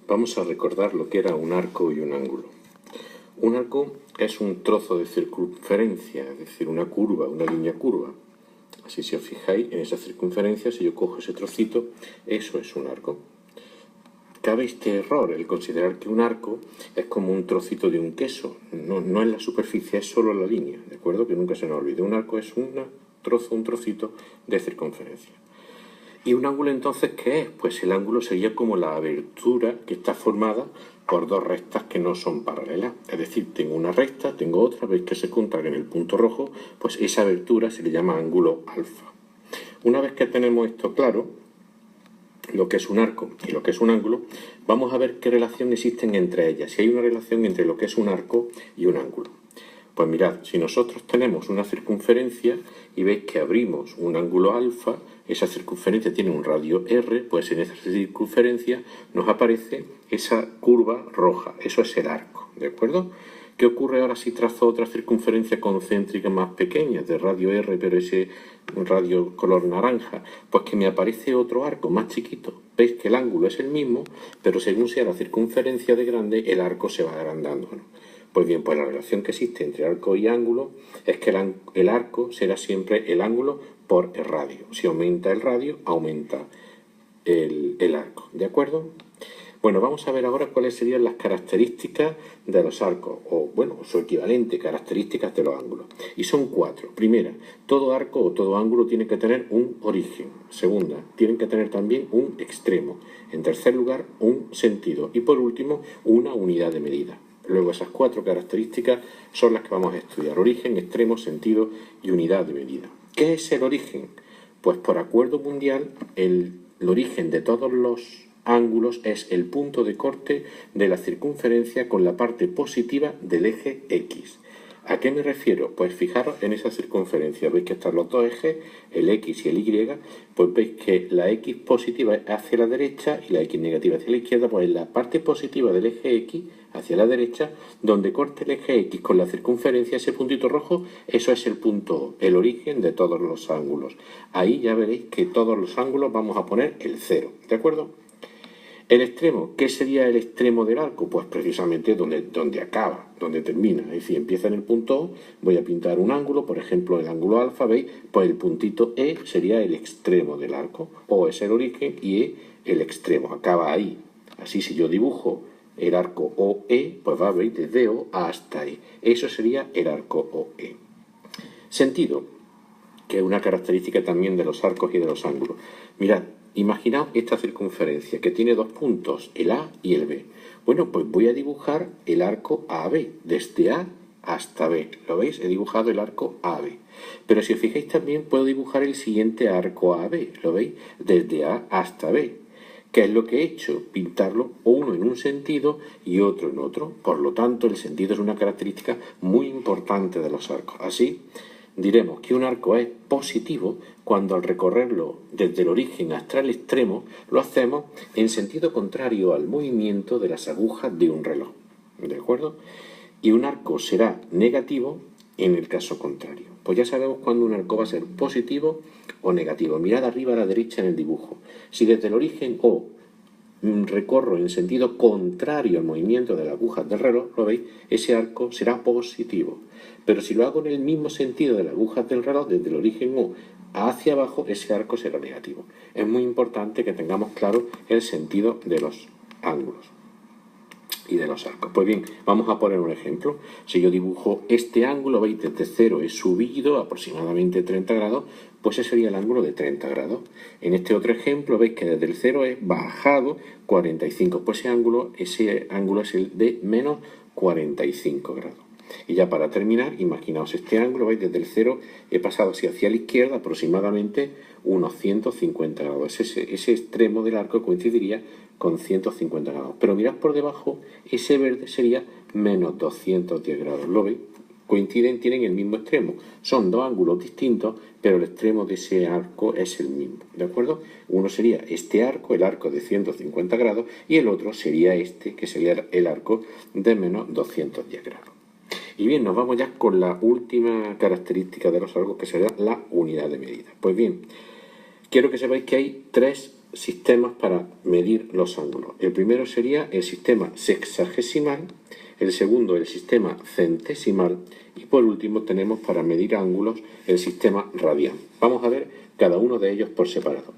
Vamos a recordar lo que era un arco y un ángulo. Un arco es un trozo de circunferencia, es decir, una curva, una línea curva. Así, si os fijáis en esa circunferencia, si yo cojo ese trocito, eso es un arco. Cabe este error, el considerar que un arco es como un trocito de un queso. No es la superficie, es solo la línea, ¿de acuerdo? Que nunca se nos olvide. Un arco es un trocito de circunferencia. ¿Y un ángulo entonces qué es? Pues el ángulo sería como la abertura que está formada por dos rectas que no son paralelas. Es decir, tengo una recta, tengo otra, veis que se juntan en el punto rojo, pues esa abertura se le llama ángulo alfa. Una vez que tenemos esto claro, lo que es un arco y lo que es un ángulo, vamos a ver qué relación existen entre ellas, si hay una relación entre lo que es un arco y un ángulo. Pues mirad, si nosotros tenemos una circunferencia y veis que abrimos un ángulo alfa, esa circunferencia tiene un radio r, pues en esa circunferencia nos aparece esa curva roja, eso es el arco, ¿de acuerdo? ¿Qué ocurre ahora si trazo otra circunferencia concéntrica más pequeña, de radio r, pero ese radio color naranja? Pues que me aparece otro arco más chiquito. Veis que el ángulo es el mismo, pero según sea la circunferencia de grande, el arco se va agrandando, ¿no? Pues bien, pues la relación que existe entre arco y ángulo es que el arco será siempre el ángulo por el radio. Si aumenta el radio, aumenta el arco, ¿de acuerdo? Bueno, vamos a ver ahora cuáles serían las características de los arcos, o bueno, su equivalente, características de los ángulos. Y son 4. Primera, todo arco o todo ángulo tiene que tener un origen. Segunda, tienen que tener también un extremo. En tercer lugar, un sentido. Y por último, una unidad de medida. Luego esas 4 características son las que vamos a estudiar: origen, extremo, sentido y unidad de medida. ¿Qué es el origen? Pues por acuerdo mundial, el origen de todos los ángulos es el punto de corte de la circunferencia con la parte positiva del eje X. ¿A qué me refiero? Pues fijaros en esa circunferencia, veis que están los dos ejes, el X y el Y, pues veis que la X positiva es hacia la derecha y la X negativa hacia la izquierda, pues en la parte positiva del eje X hacia la derecha, donde corte el eje X con la circunferencia, ese puntito rojo, eso es el punto O, el origen de todos los ángulos. Ahí ya veréis que todos los ángulos vamos a poner el 0, ¿de acuerdo? El extremo, ¿qué sería el extremo del arco? Pues precisamente donde acaba, donde termina. Es decir, empieza en el punto O, voy a pintar un ángulo, por ejemplo el ángulo alfa, ¿veis? Pues el puntito E sería el extremo del arco. O es el origen y E el extremo, acaba ahí. Así, si yo dibujo el arco OE, pues va a ver desde O hasta E. Eso sería el arco OE. Sentido, que es una característica también de los arcos y de los ángulos. Mirad, imaginaos esta circunferencia que tiene dos puntos, el A y el B. Bueno, pues voy a dibujar el arco AB, desde A hasta B. ¿Lo veis? He dibujado el arco AB. Pero si os fijáis también puedo dibujar el siguiente arco AB. ¿Lo veis? Desde A hasta B. ¿Qué es lo que he hecho? Pintarlo uno en un sentido y otro en otro. Por lo tanto, el sentido es una característica muy importante de los arcos. Así, diremos que un arco es positivo cuando al recorrerlo desde el origen hasta el extremo lo hacemos en sentido contrario al movimiento de las agujas de un reloj. ¿De acuerdo? Y un arco será negativo en el caso contrario. Pues ya sabemos cuándo un arco va a ser positivo o negativo. Mirad arriba a la derecha en el dibujo. Si desde el origen O recorro en sentido contrario al movimiento de las agujas del reloj, ¿lo veis? Ese arco será positivo. Pero si lo hago en el mismo sentido de las agujas del reloj, desde el origen O hacia abajo, ese arco será negativo. Es muy importante que tengamos claro el sentido de los ángulos y de los arcos. Pues bien, vamos a poner un ejemplo. Si yo dibujo este ángulo, veis, desde 0 he subido aproximadamente 30 grados, pues ese sería el ángulo de 30 grados. En este otro ejemplo, veis que desde el 0 he bajado 45, pues ese ángulo es el de menos 45 grados. Y ya para terminar, imaginaos este ángulo, veis, desde el 0 he pasado hacia la izquierda aproximadamente unos 150 grados. Ese extremo del arco coincidiría con 150 grados. Pero mirad por debajo, ese verde sería menos 210 grados. ¿Lo veis? Coinciden, tienen el mismo extremo. Son dos ángulos distintos, pero el extremo de ese arco es el mismo. ¿De acuerdo? Uno sería este arco, el arco de 150 grados, y el otro sería este, que sería el arco de menos 210 grados. Y bien, nos vamos ya con la última característica de los arcos, que sería la unidad de medida. Pues bien, quiero que sepáis que hay 3 sistemas para medir los ángulos. El primero sería el sistema sexagesimal, el segundo el sistema centesimal y por último tenemos para medir ángulos el sistema radian. Vamos a ver cada uno de ellos por separado.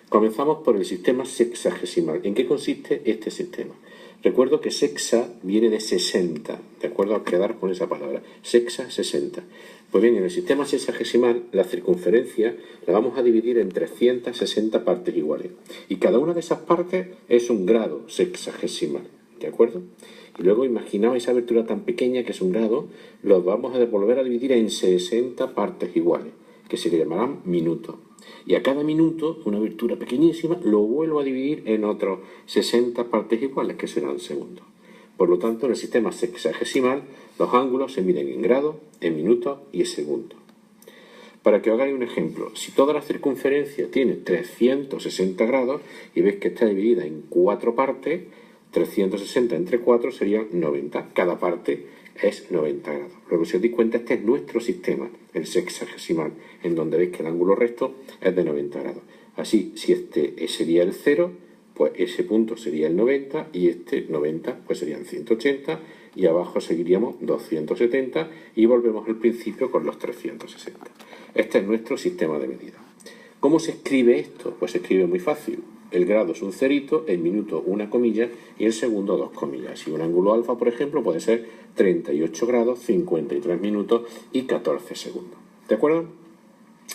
Comenzamos por el sistema sexagesimal. ¿En qué consiste este sistema? Recuerdo que sexa viene de 60, ¿de acuerdo? Al quedar con esa palabra, sexa 60. Pues bien, en el sistema sexagesimal la circunferencia la vamos a dividir en 360 partes iguales. Y cada una de esas partes es un grado sexagesimal, ¿de acuerdo? Y luego imaginaos esa abertura tan pequeña que es un grado, los vamos a volver a dividir en 60 partes iguales, que se le llamarán minutos. Y a cada minuto, una abertura pequeñísima, lo vuelvo a dividir en otros 60 partes iguales, que serán segundos. Por lo tanto, en el sistema sexagesimal, los ángulos se miden en grados, en minutos y en segundos. Para que os hagáis un ejemplo, si toda la circunferencia tiene 360 grados y veis que está dividida en 4 partes, 360 entre 4 serían 90. Cada parte es 90 grados. Luego, si os dais cuenta, este es nuestro sistema, el sexagesimal, en donde veis que el ángulo recto es de 90 grados. Así, si este sería el 0, pues ese punto sería el 90 y este 90 pues serían 180 y abajo seguiríamos 270 y volvemos al principio con los 360. Este es nuestro sistema de medida. ¿Cómo se escribe esto? Pues se escribe muy fácil. El grado es un cerito, el minuto una comilla y el segundo dos comillas. Y un ángulo alfa, por ejemplo, puede ser 38 grados, 53 minutos y 14 segundos. ¿De acuerdo?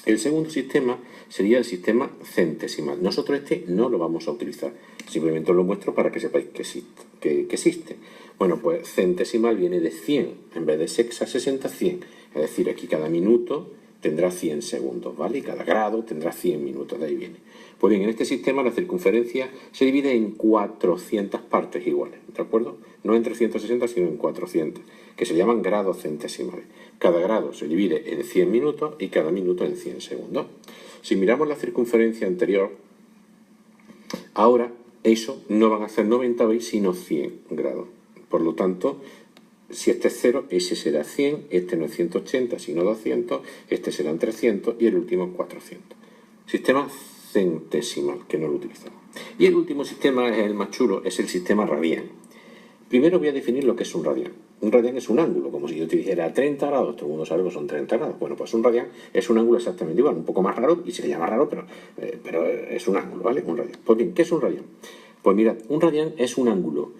El segundo sistema sería el sistema centesimal. Nosotros este no lo vamos a utilizar. Simplemente os lo muestro para que sepáis que existe. Bueno, pues centesimal viene de 100. En vez de sexa 60, 100. Es decir, aquí cada minuto tendrá 100 segundos, ¿vale? Y cada grado tendrá 100 minutos, de ahí viene. Pues bien, en este sistema la circunferencia se divide en 400 partes iguales, ¿de acuerdo? No en 360, sino en 400, que se llaman grados centesimales. Cada grado se divide en 100 minutos y cada minuto en 100 segundos. Si miramos la circunferencia anterior, ahora eso no van a ser 90, ¿veis? Sino 100 grados. Por lo tanto, si este es 0, ese será 100, este no es 180, sino 200, este serán 300 y el último 400. Sistema centesimal, que no lo utilizamos. Y el último sistema, es el más chulo, es el sistema radian. Primero voy a definir lo que es un radian. Un radian es un ángulo, como si yo te dijera 30 grados, todo el mundo sabe que son 30 grados. Bueno, pues un radian es un ángulo exactamente igual, un poco más raro, y se le llama raro, pero es un ángulo, ¿vale? Un radian. Pues bien, ¿qué es un radian? Pues mirad, un radian es un ángulo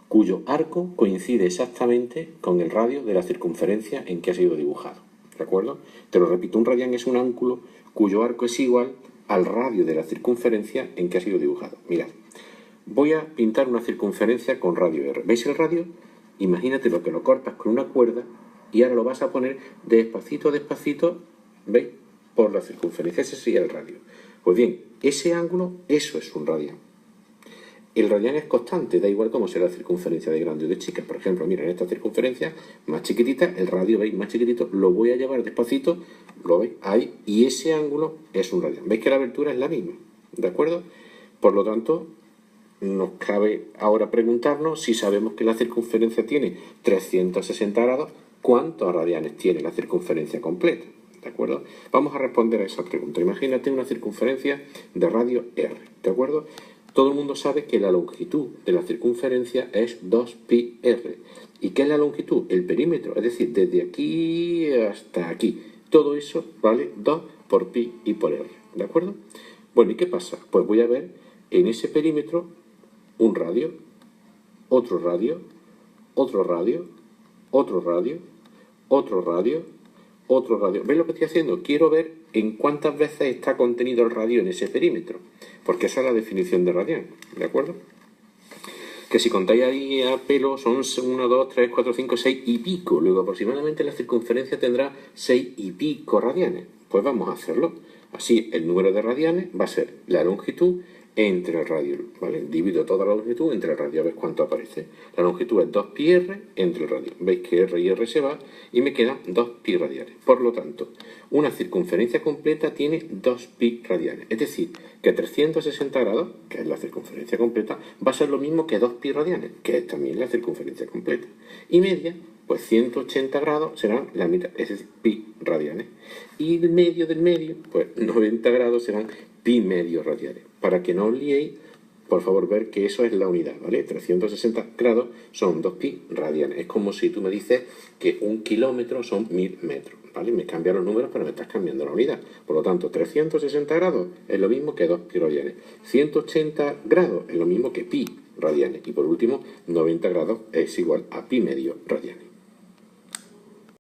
cuyo arco coincide exactamente con el radio de la circunferencia en que ha sido dibujado. ¿De acuerdo? Te lo repito, un radian es un ángulo cuyo arco es igual al radio de la circunferencia en que ha sido dibujado. Mirad, voy a pintar una circunferencia con radio R. ¿Veis el radio? Imagínate lo que lo cortas con una cuerda y ahora lo vas a poner despacito, despacito, ¿veis? Por la circunferencia. Ese sería el radio. Pues bien, ese ángulo, eso es un radian. El radian es constante, da igual cómo sea la circunferencia de grande o de chica. Por ejemplo, mira, en esta circunferencia más chiquitita, el radio, ¿veis? Más chiquitito, lo voy a llevar despacito, lo veis ahí, y ese ángulo es un radian. ¿Veis que la abertura es la misma? ¿De acuerdo? Por lo tanto, nos cabe ahora preguntarnos, si sabemos que la circunferencia tiene 360 grados, ¿cuántos radianes tiene la circunferencia completa? ¿De acuerdo? Vamos a responder a esa pregunta. Imagínate una circunferencia de radio R, ¿de acuerdo? Todo el mundo sabe que la longitud de la circunferencia es 2πr. ¿Y qué es la longitud? El perímetro, es decir, desde aquí hasta aquí. Todo eso vale 2 por pi y por r, ¿de acuerdo? Bueno, ¿y qué pasa? Pues voy a ver en ese perímetro un radio, otro radio, otro radio, otro radio, otro radio, otro radio. ¿Ves lo que estoy haciendo? Quiero ver en cuántas veces está contenido el radio en ese perímetro, porque esa es la definición de radian, ¿de acuerdo? Que si contáis ahí a pelo son 1, 2, 3, 4, 5, 6 y pico. Luego aproximadamente la circunferencia tendrá 6 y pico radianes. Pues vamos a hacerlo. Así el número de radianes va a ser la longitud entre el radio, ¿vale? Divido toda la longitud entre el radio, a ver cuánto aparece. La longitud es 2πr entre el radio. Veis que r y r se va y me quedan 2pi radianes. Por lo tanto, una circunferencia completa tiene 2pi radianes. Es decir, que 360 grados, que es la circunferencia completa, va a ser lo mismo que 2pi radianes, que es también la circunferencia completa. Y media, pues 180 grados serán la mitad, es decir, pi radianes. Y el medio del medio, pues 90 grados serán pi medio radianes. Para que no os liéis, por favor, ver que eso es la unidad, ¿vale? 360 grados son 2 pi radianes. Es como si tú me dices que 1 kilómetro son 1000 metros, ¿vale? Me cambian los números, pero me estás cambiando la unidad. Por lo tanto, 360 grados es lo mismo que 2 pi radianes. 180 grados es lo mismo que pi radianes. Y por último, 90 grados es igual a pi medio radianes.